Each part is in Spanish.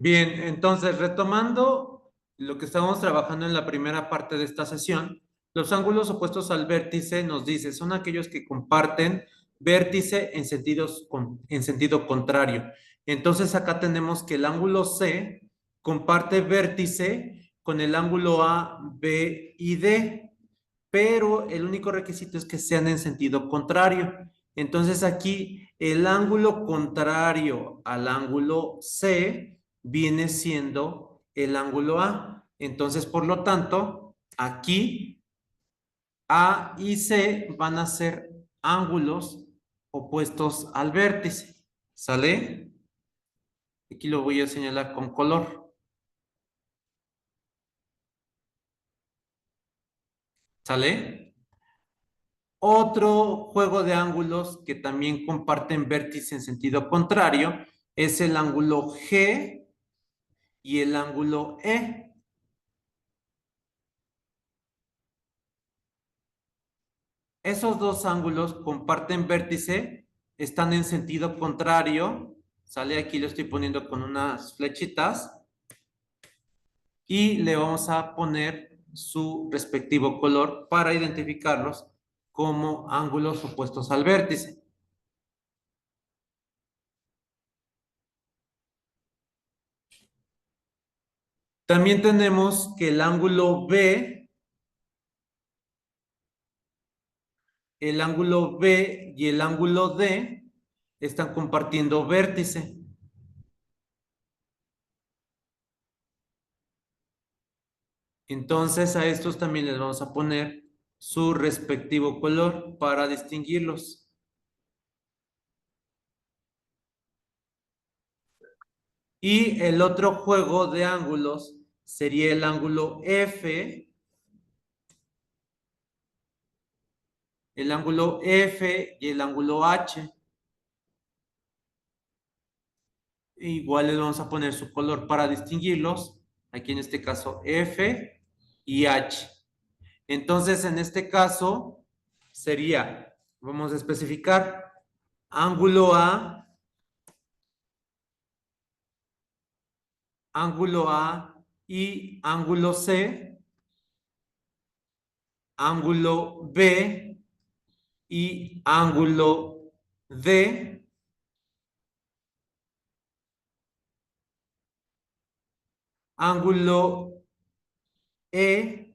Bien, entonces retomando lo que estábamos trabajando en la primera parte de esta sesión, los ángulos opuestos al vértice nos dice, son aquellos que comparten vértice en sentido contrario. Entonces acá tenemos que el ángulo C comparte vértice con el ángulo A, B y D, pero el único requisito es que sean en sentido contrario. Entonces aquí el ángulo contrario al ángulo C viene siendo el ángulo A. Entonces, por lo tanto, aquí A y C van a ser ángulos opuestos al vértice. ¿Sale? Aquí lo voy a señalar con color. ¿Sale? Otro juego de ángulos que también comparten vértice en sentido contrario es el ángulo G y el ángulo E. Esos dos ángulos comparten vértice, están en sentido contrario. Sale, aquí lo estoy poniendo con unas flechitas y le vamos a poner su respectivo color para identificarlos como ángulos opuestos al vértice. También tenemos que el ángulo B y el ángulo D están compartiendo vértice. Entonces a estos también les vamos a poner su respectivo color para distinguirlos. Y el otro juego de ángulos sería el ángulo F y el ángulo H. Igual les vamos a poner su color para distinguirlos. Aquí en este caso F y H. Entonces, en este caso sería, vamos a especificar, ángulo A y ángulo C, ángulo B y ángulo D, ángulo E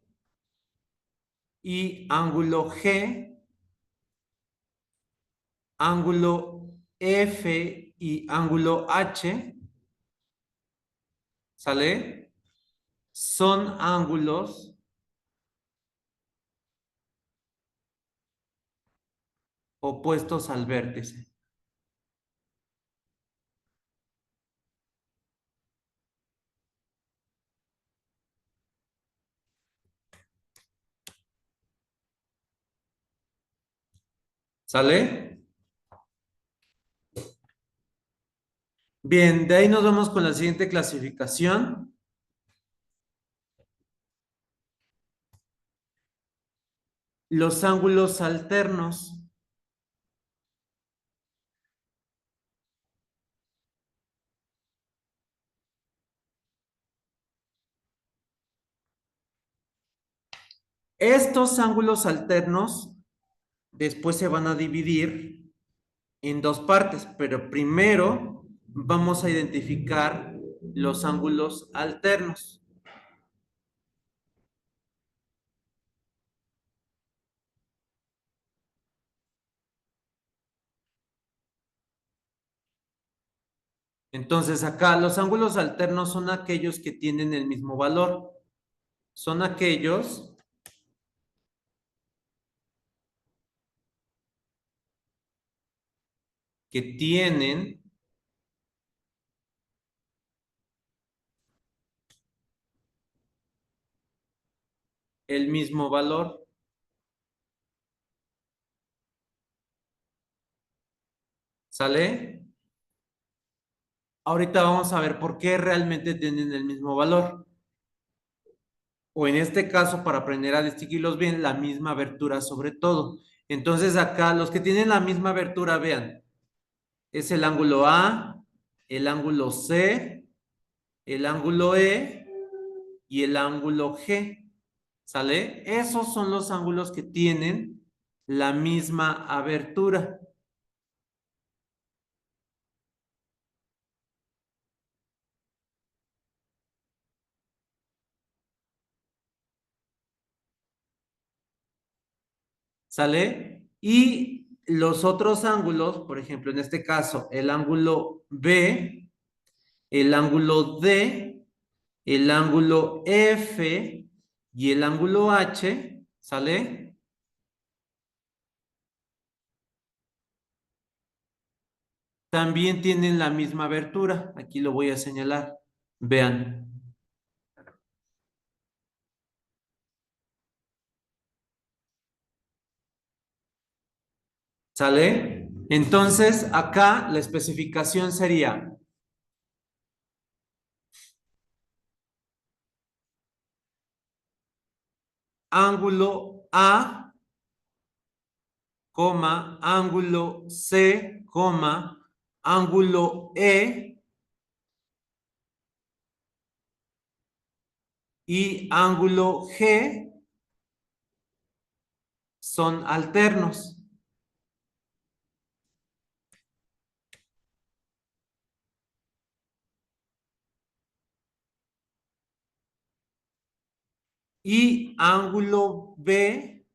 y ángulo G, ángulo F y ángulo H, ¿sale? Son ángulos opuestos al vértice. ¿Sale? Bien, de ahí nos vamos con la siguiente clasificación. Los ángulos alternos. Estos ángulos alternos después se van a dividir en dos partes, pero primero vamos a identificar los ángulos alternos. Entonces acá los ángulos alternos son aquellos que tienen el mismo valor. Son aquellos que tienen el mismo valor. ¿Sale? Ahorita vamos a ver por qué realmente tienen el mismo valor. O en este caso, para aprender a distinguirlos bien, la misma abertura sobre todo. Entonces acá, los que tienen la misma abertura, vean, es el ángulo A, el ángulo C el ángulo E y el ángulo G, ¿sale? Esos son los ángulos que tienen la misma abertura. ¿Sale? Y los otros ángulos, por ejemplo, en este caso, el ángulo B, el ángulo D, el ángulo F y el ángulo H, ¿sale? También tienen la misma abertura. Aquí lo voy a señalar. Vean. ¿Sale? Entonces, acá la especificación sería ángulo A, coma, ángulo C, coma, ángulo E y ángulo G son alternos. Y ángulo B,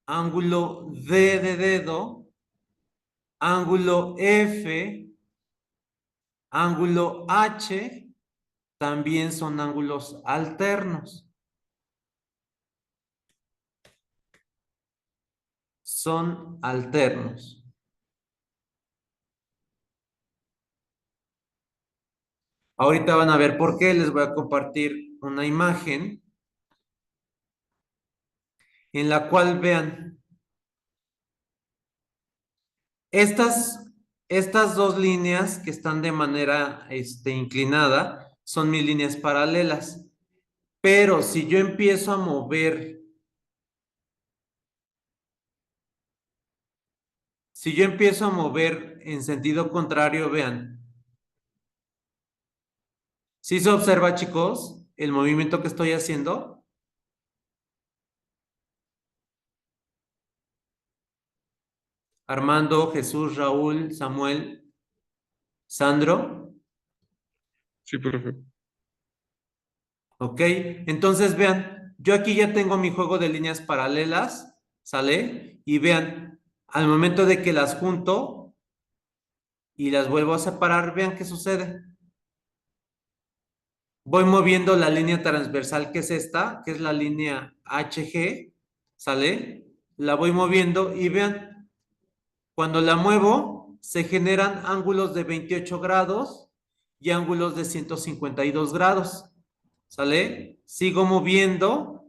ángulo D de dedo, ángulo F, ángulo H, también son ángulos alternos. Son alternos. Ahorita van a ver por qué. Les voy a compartir una imagen en la cual vean estas dos líneas que están de manera inclinada son mis líneas paralelas. Pero si yo empiezo a mover, si yo empiezo a mover en sentido contrario, vean, ¿sí se observa, chicos, el movimiento que estoy haciendo? Armando, Jesús, Raúl, Samuel, Sandro. Sí, profe. ¿Ok? Entonces vean, yo aquí ya tengo mi juego de líneas paralelas, ¿sale? Y vean, al momento de que las junto y las vuelvo a separar, vean qué sucede. Voy moviendo la línea transversal que es esta, que es la línea HG, ¿sale? La voy moviendo y vean, cuando la muevo, se generan ángulos de 28 grados y ángulos de 152 grados, ¿sale? Sigo moviendo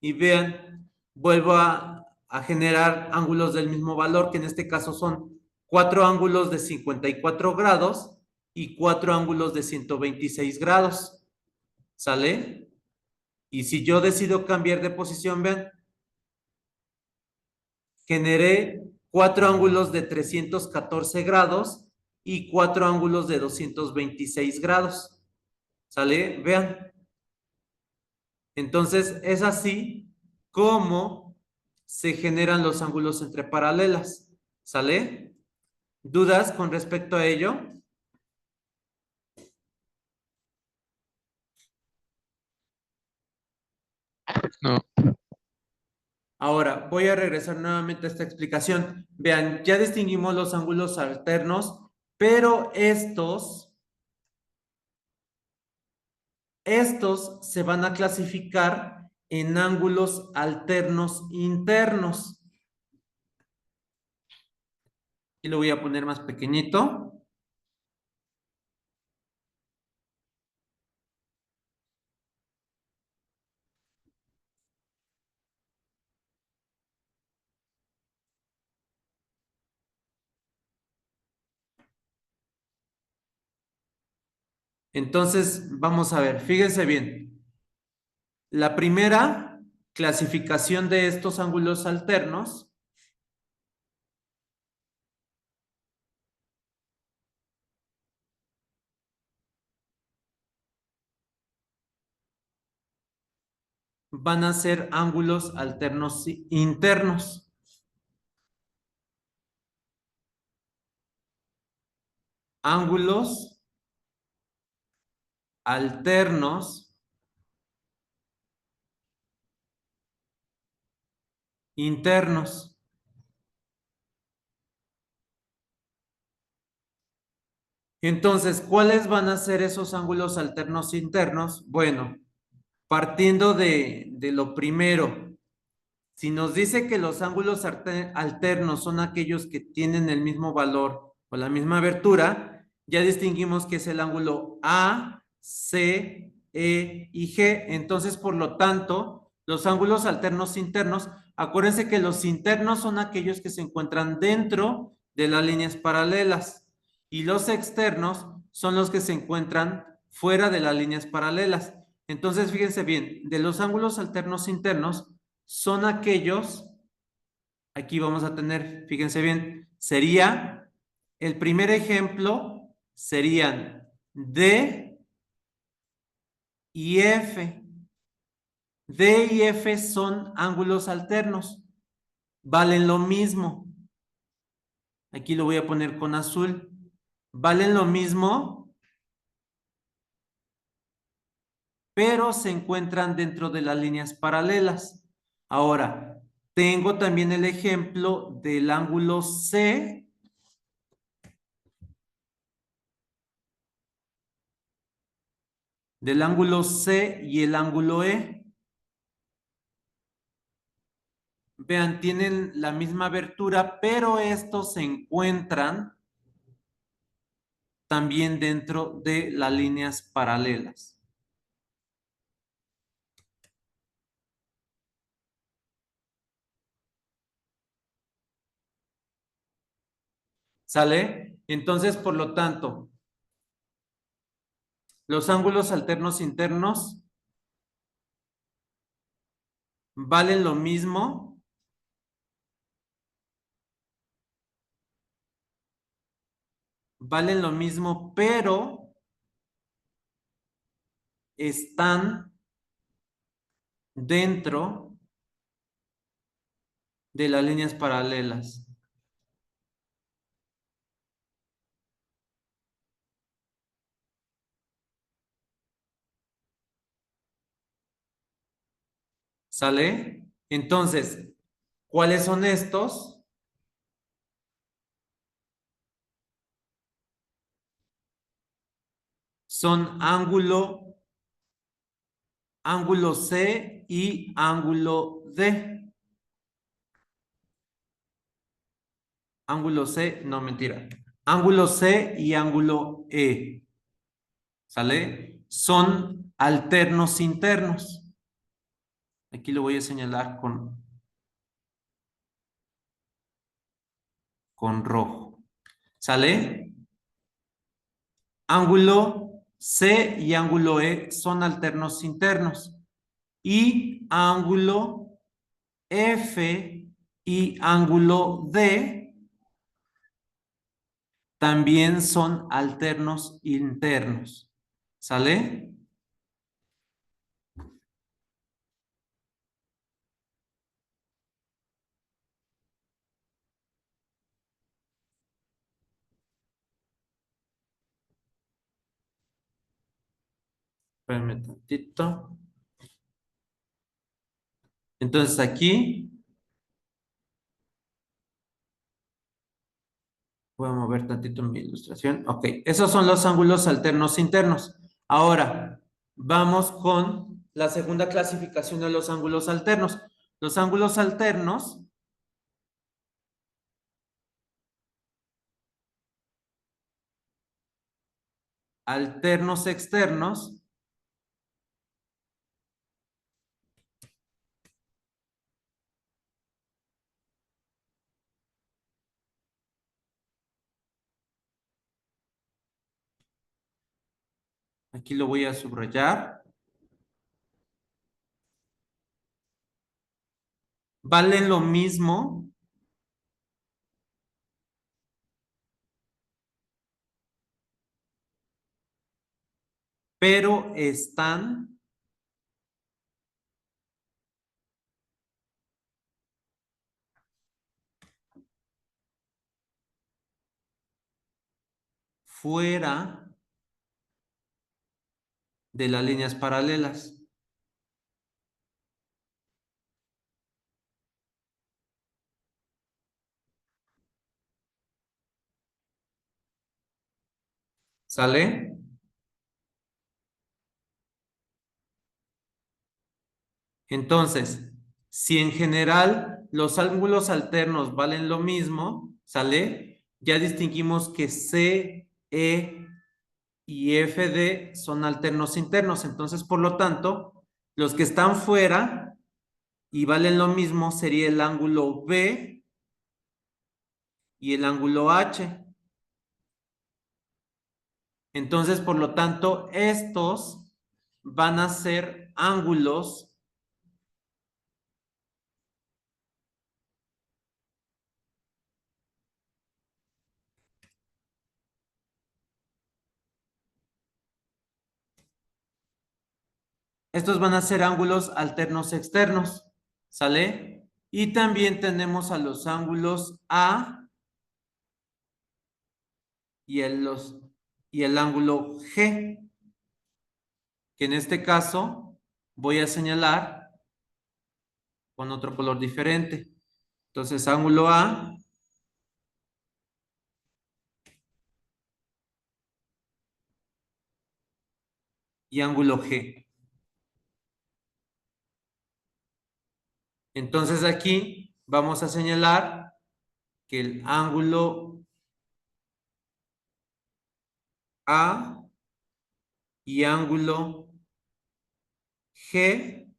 y vean, vuelvo a generar ángulos del mismo valor, que en este caso son 4 ángulos de 54 grados y 4 ángulos de 126 grados, ¿sale? Y si yo decido cambiar de posición, vean, generé 4 ángulos de 314 grados y 4 ángulos de 226 grados, ¿sale? Vean. Entonces, es así como se generan los ángulos entre paralelas. ¿Sale? ¿Dudas con respecto a ello? No, Ahora, voy a regresar nuevamente a esta explicación. Vean, ya distinguimos los ángulos alternos, pero estos se van a clasificar en ángulos alternos internos. Y lo voy a poner más pequeñito. Entonces, vamos a ver, fíjense bien. La primera clasificación de estos ángulos alternos van a ser ángulos alternos internos. Ángulos alternos internos. Entonces, ¿cuáles van a ser esos ángulos alternos internos? Bueno, partiendo de lo primero, si nos dice que los ángulos alternos son aquellos que tienen el mismo valor o la misma abertura, ya distinguimos que es el ángulo A, C, E y G. Entonces, por lo tanto, los ángulos alternos internos, acuérdense que los internos son aquellos que se encuentran dentro de las líneas paralelas y los externos son los que se encuentran fuera de las líneas paralelas. Entonces, fíjense bien, de los ángulos alternos internos son aquellos, aquí vamos a tener, fíjense bien, sería, el primer ejemplo serían D y F. D y F son ángulos alternos, valen lo mismo. Aquí lo voy a poner con azul. Valen lo mismo, pero se encuentran dentro de las líneas paralelas. Ahora, tengo también el ejemplo del ángulo C, del ángulo C y el ángulo E. Vean, tienen la misma abertura, pero estos se encuentran también dentro de las líneas paralelas. ¿Sale? Entonces, por lo tanto, los ángulos alternos internos valen lo mismo, pero están dentro de las líneas paralelas. ¿Sale? Entonces, ¿cuáles son estos? Son ángulo C y ángulo D. Ángulo C, no mentira. Ángulo C y ángulo E. ¿Sale? Son alternos internos. Aquí lo voy a señalar con rojo. ¿Sale? Ángulo C y ángulo E son alternos internos. Y ángulo F y ángulo D también son alternos internos. ¿Sale? Espérame tantito. Entonces aquí voy a mover tantito mi ilustración. Ok, esos son los ángulos alternos internos. Ahora, vamos con la segunda clasificación de los ángulos alternos. Los ángulos alternos externos, aquí lo voy a subrayar, valen lo mismo, pero están fuera de las líneas paralelas. ¿Sale? Entonces, si en general los ángulos alternos valen lo mismo, ¿sale? Ya distinguimos que C, E y FD son alternos internos. Entonces, por lo tanto, los que están fuera y valen lo mismo sería el ángulo B y el ángulo H. Entonces, por lo tanto, estos van a ser ángulos Estos van a ser ángulos alternos externos, ¿sale? Y también tenemos a los ángulos A y y el ángulo G, que en este caso voy a señalar con otro color diferente. Entonces, ángulo A y ángulo G. Entonces, aquí vamos a señalar que el ángulo A y ángulo G,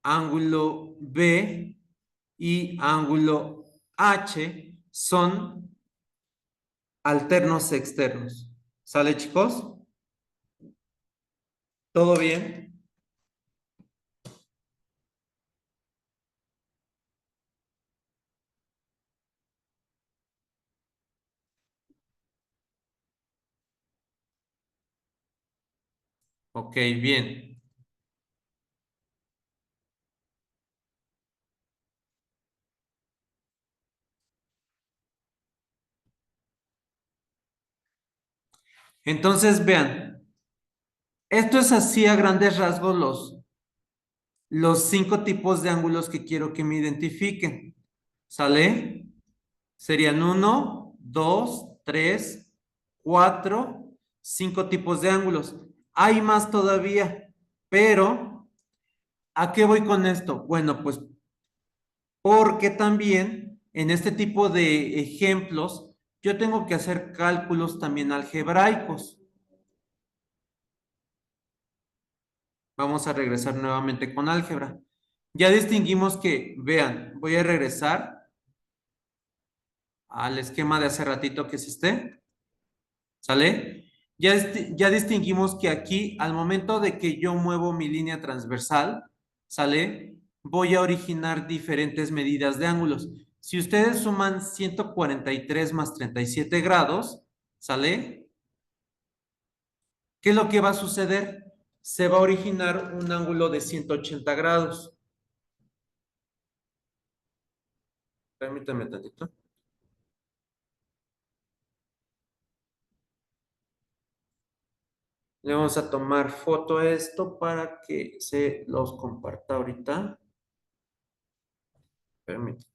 ángulo B y ángulo H son alternos externos. ¿Sale, chicos? ¿Todo bien? Ok, bien. Entonces, vean, esto es así a grandes rasgos los 5 tipos de ángulos que quiero que me identifiquen. ¿Sale? Serían 1, 2, 3, 4, 5 tipos de ángulos. Hay más todavía, pero ¿a qué voy con esto? Bueno, pues porque también en este tipo de ejemplos yo tengo que hacer cálculos también algebraicos. Vamos a regresar nuevamente con álgebra. Ya distinguimos que, vean, voy a regresar al esquema de hace ratito que es este, ¿sale? Ya distinguimos que aquí, al momento de que yo muevo mi línea transversal, ¿sale? Voy a originar diferentes medidas de ángulos. Si ustedes suman 143 más 37 grados, ¿sale? ¿Qué es lo que va a suceder? Se va a originar un ángulo de 180 grados. Permítanme tantito. Le vamos a tomar foto a esto para que se los comparta ahorita. Permítanme.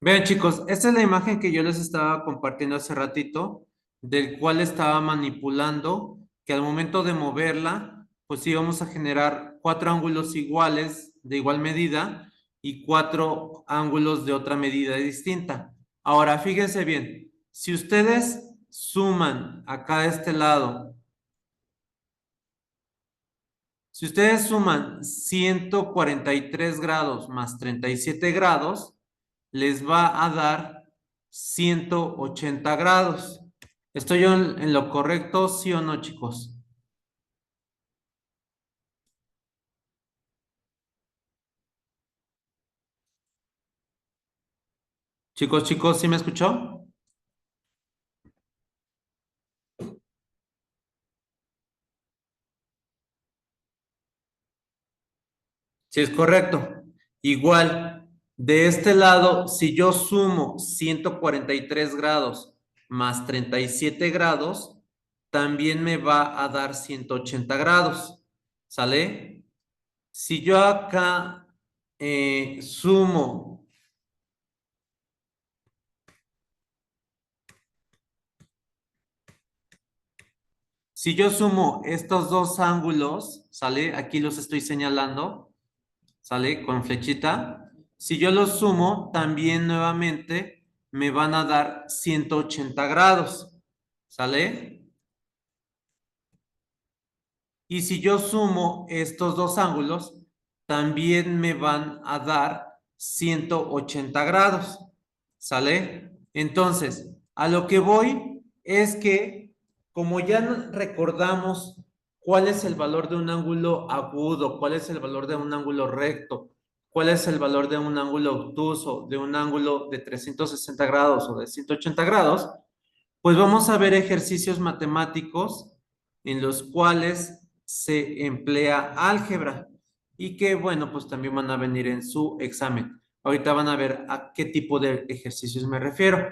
Vean, chicos, esta es la imagen que yo les estaba compartiendo hace ratito, del cual estaba manipulando, que al momento de moverla, pues íbamos a generar cuatro ángulos iguales, de igual medida, y cuatro ángulos de otra medida distinta. Ahora, fíjense bien, si ustedes suman acá a este lado, si ustedes suman 143 grados más 37 grados, les va a dar 180 grados. ¿Estoy yo en lo correcto, sí o no, chicos? Chicos, ¿sí me escuchó? Sí, es correcto. Igual, de este lado, si yo sumo 143 grados más 37 grados, también me va a dar 180 grados. ¿Sale? Si yo acá sumo, si yo sumo estos dos ángulos, ¿sale? Aquí los estoy señalando, ¿sale? Con flechita. Si yo los sumo, también nuevamente me van a dar 180 grados, ¿sale? Y si yo sumo estos dos ángulos, también me van a dar 180 grados, ¿sale? Entonces, a lo que voy es que, como ya recordamos cuál es el valor de un ángulo agudo, cuál es el valor de un ángulo recto, cuál es el valor de un ángulo obtuso, de un ángulo de 360 grados o de 180 grados, pues vamos a ver ejercicios matemáticos en los cuales se emplea álgebra y que, bueno, pues también van a venir en su examen. Ahorita van a ver a qué tipo de ejercicios me refiero.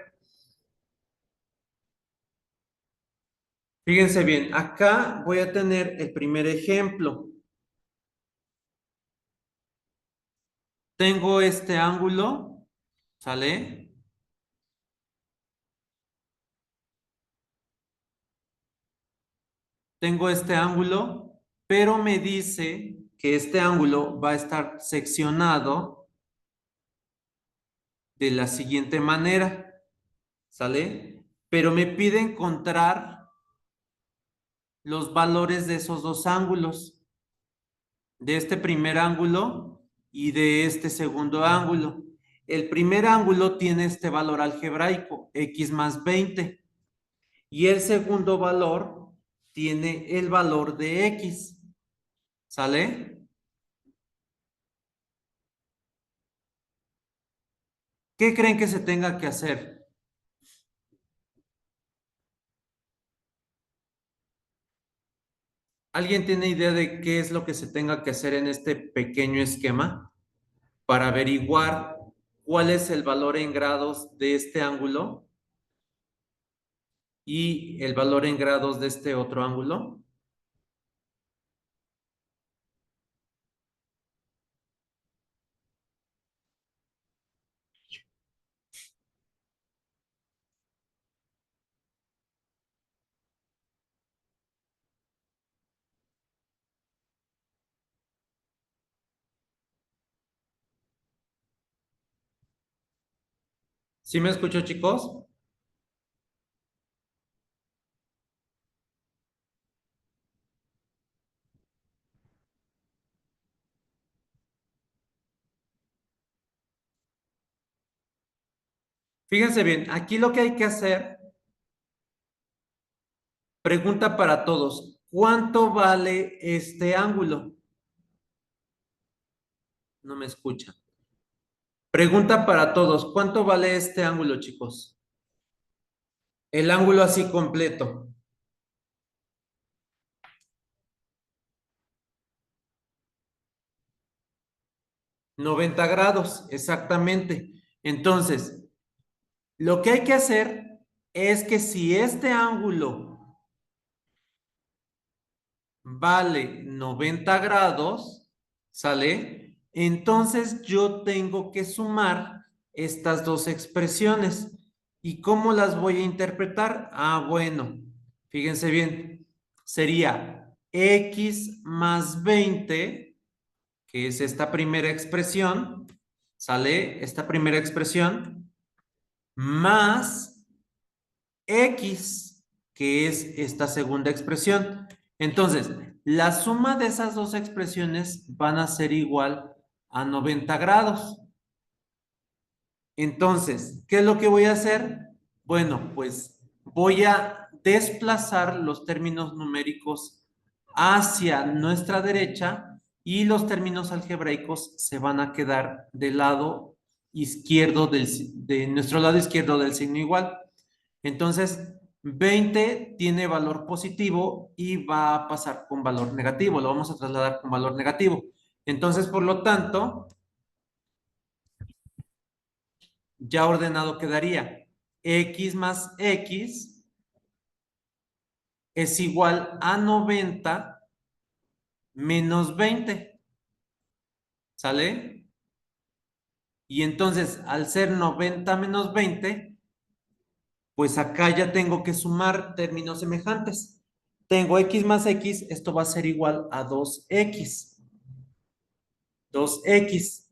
Fíjense bien, acá voy a tener el primer ejemplo. Tengo este ángulo, ¿sale? Tengo este ángulo, pero me dice que este ángulo va a estar seccionado de la siguiente manera, ¿sale? Pero me pide encontrar los valores de esos dos ángulos, de este primer ángulo y de este segundo ángulo. El primer ángulo tiene este valor algebraico, x más 20, y el segundo valor tiene el valor de x, ¿sale? ¿Qué creen que se tenga que hacer? ¿Alguien tiene idea de qué es lo que se tenga que hacer en este pequeño esquema para averiguar cuál es el valor en grados de este ángulo y el valor en grados de este otro ángulo? ¿Sí me escucho, chicos? Fíjense bien, aquí lo que hay que hacer, pregunta para todos, ¿cuánto vale este ángulo? No me escuchan. Pregunta para todos, ¿cuánto vale este ángulo, chicos? El ángulo así completo. 90 grados, exactamente. Entonces, lo que hay que hacer es que si este ángulo vale 90 grados, ¿sale? Entonces yo tengo que sumar estas dos expresiones. ¿Y cómo las voy a interpretar? Ah, bueno, fíjense bien, sería x más 20, que es esta primera expresión, ¿sale? Esta primera expresión, más x, que es esta segunda expresión. Entonces, la suma de esas dos expresiones van a ser igual a 90 grados. Entonces, ¿qué es lo que voy a hacer? Bueno, pues voy a desplazar los términos numéricos hacia nuestra derecha y los términos algebraicos se van a quedar del lado izquierdo de nuestro lado izquierdo del signo igual. Entonces, 20 tiene valor positivo y va a pasar con valor negativo, lo vamos a trasladar con valor negativo. Entonces, por lo tanto, ya ordenado quedaría x más x es igual a 90 menos 20. ¿Sale? Y entonces, al ser 90 menos 20, pues acá ya tengo que sumar términos semejantes. Tengo x más x, esto va a ser igual a 2x. 2x.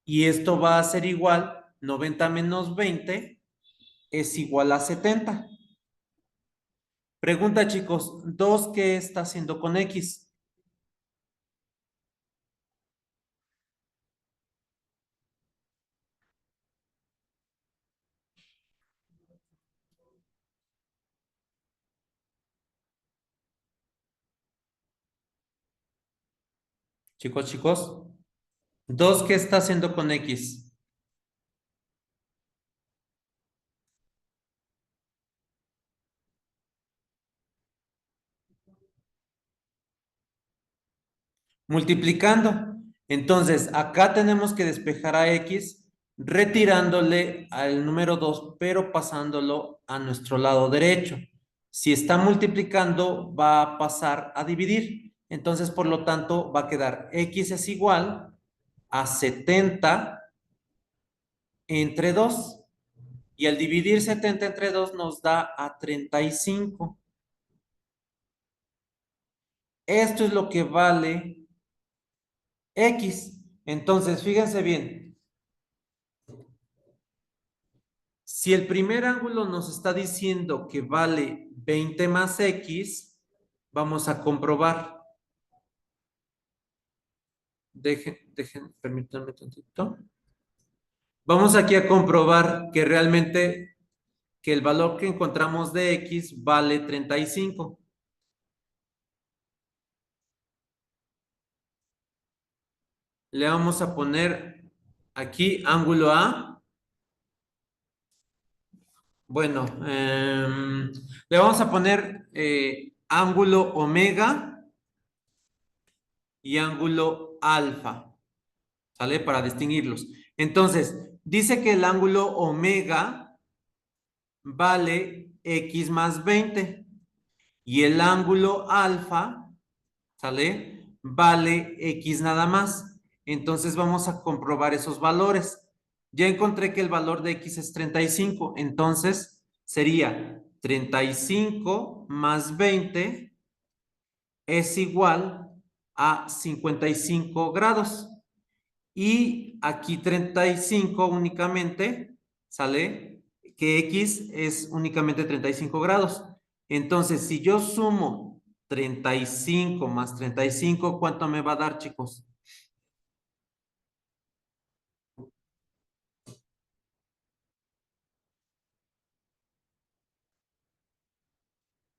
Y esto va a ser igual, 90 menos 20 es igual a 70. Pregunta, chicos, ¿2 qué está haciendo con x? Chicos, 2 qué está haciendo con x? Multiplicando. Entonces, acá tenemos que despejar a x retirándole al número 2, pero pasándolo a nuestro lado derecho. Si está multiplicando, va a pasar a dividir. Entonces, por lo tanto, va a quedar x es igual a 70 entre 2. Y al dividir 70 entre 2 nos da a 35. Esto es lo que vale x. Entonces, fíjense bien. Si el primer ángulo nos está diciendo que vale 20 más x, vamos a comprobar. Permítanme tantito. Vamos aquí a comprobar que realmente que el valor que encontramos de x vale 35. Le vamos a poner aquí ángulo A. Bueno, le vamos a poner ángulo omega y ángulo alfa, ¿sale? Para distinguirlos. Entonces, dice que el ángulo omega vale x más 20 y el ángulo alfa, ¿sale? Vale x nada más. Entonces vamos a comprobar esos valores. Ya encontré que el valor de x es 35, entonces sería 35 más 20 es igual a 55 grados. Y aquí 35 únicamente, ¿sale? Que X es únicamente 35 grados. Entonces, si yo sumo 35 más 35, ¿cuánto me va a dar, chicos?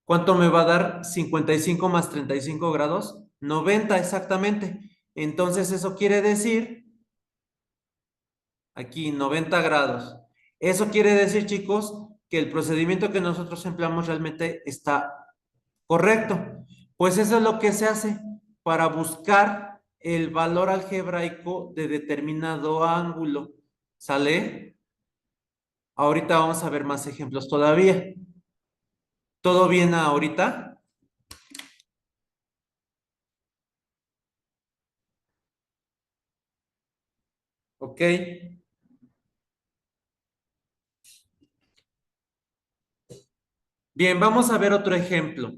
¿Cuánto me va a dar 55 más 35 grados? 90 exactamente. Entonces, eso quiere decir, aquí 90 grados. Eso quiere decir, chicos, que el procedimiento que nosotros empleamos realmente está correcto. Pues eso es lo que se hace para buscar el valor algebraico de determinado ángulo. ¿Sale? Ahorita vamos a ver más ejemplos todavía. ¿Todo bien ahorita? Ok. Bien, vamos a ver otro ejemplo.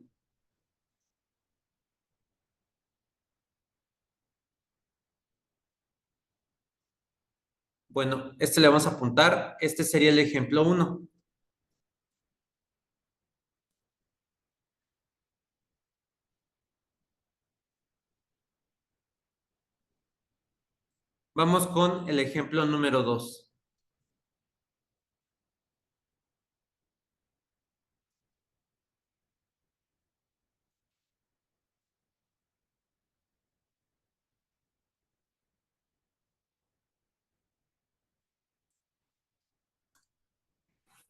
Bueno, este le vamos a apuntar. Este sería el ejemplo 1. Vamos con el ejemplo número 2.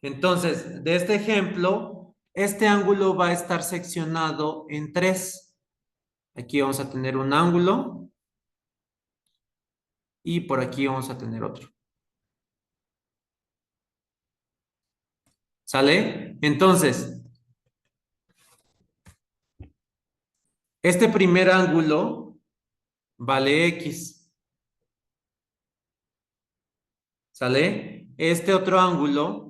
Entonces, de este ejemplo, este ángulo va a estar seccionado en 3. Aquí vamos a tener un ángulo y por aquí vamos a tener otro. ¿Sale? Entonces, este primer ángulo vale X. ¿Sale? Este otro ángulo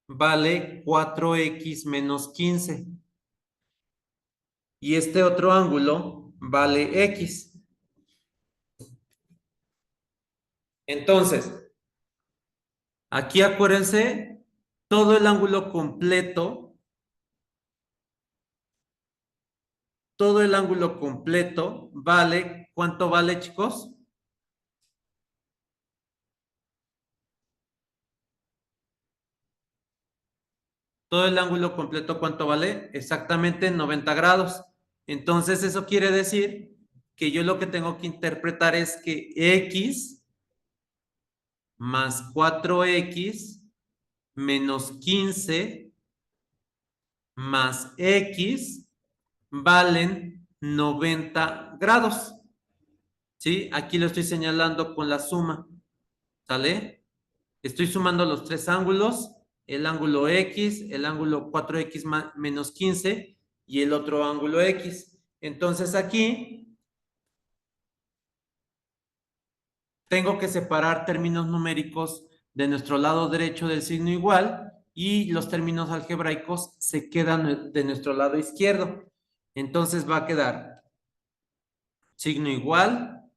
vale 4X menos 15. Y este otro ángulo vale X. Entonces, aquí acuérdense, todo el ángulo completo vale, ¿cuánto vale, chicos? Todo el ángulo completo, ¿cuánto vale? Exactamente 90 grados. Entonces, eso quiere decir que yo lo que tengo que interpretar es que X más 4X menos 15 más X valen 90 grados. ¿Sí? Aquí lo estoy señalando con la suma. ¿Sale? Estoy sumando los tres ángulos, el ángulo X, el ángulo 4X menos 15 y el otro ángulo X. Entonces aquí tengo que separar términos numéricos de nuestro lado derecho del signo igual y los términos algebraicos se quedan de nuestro lado izquierdo. Entonces va a quedar signo igual.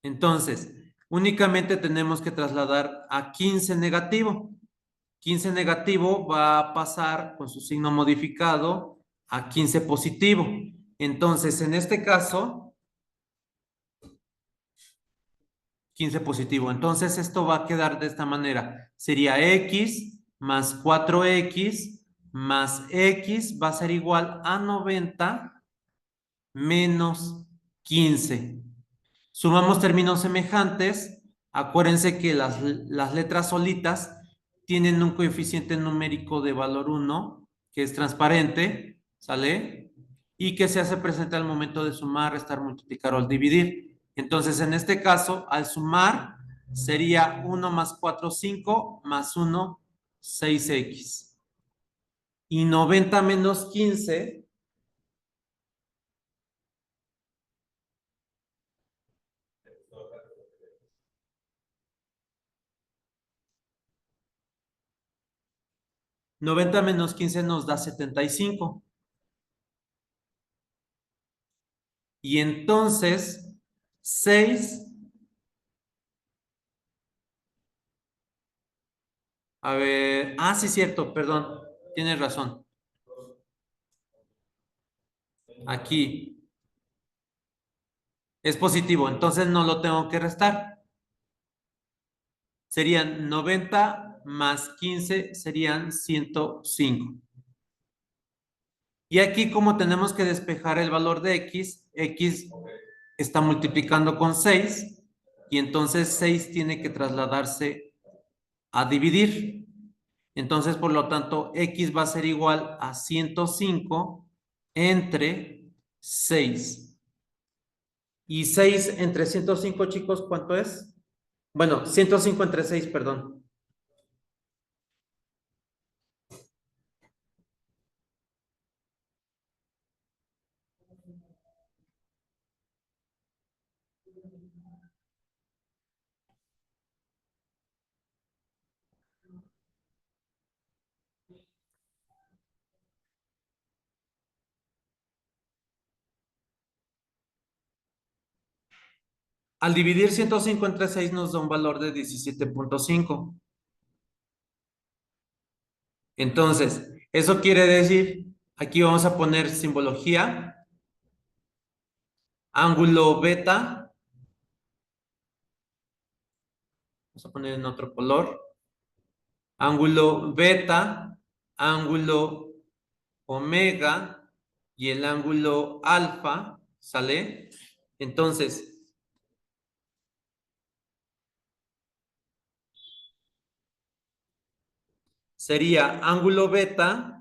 Entonces, únicamente tenemos que trasladar a 15 negativo. 15 negativo va a pasar con su signo modificado a 15 positivo. Entonces, en este caso, 15 positivo. Entonces, esto va a quedar de esta manera. Sería X más 4X más X va a ser igual a 90 menos 15. Sumamos términos semejantes. Acuérdense que las letras solitas tienen un coeficiente numérico de valor 1, que es transparente, ¿sale? Y que se hace presente al momento de sumar, restar, multiplicar o dividir. Entonces, en este caso, al sumar, sería 1 más 4, 5, más 1, 6X. Y 90 menos 15, 90 menos 15 nos da 75. Y entonces, 6, a ver, sí, cierto, perdón, tienes razón. Aquí es positivo, entonces no lo tengo que restar. Serían 90 más 15, serían 105. Y aquí como tenemos que despejar el valor de X está multiplicando con 6 y entonces 6 tiene que trasladarse a dividir. Entonces, por lo tanto, X va a ser igual a 105 entre 6. Y 6 entre 105, chicos, ¿cuánto es? Bueno, 105 entre 6, perdón. Al dividir 105 entre 6 nos da un valor de 17.5. Entonces, eso quiere decir, aquí vamos a poner simbología, ángulo beta, vamos a poner en otro color, ángulo beta, ángulo omega y el ángulo alfa, ¿sale? Entonces, sería ángulo beta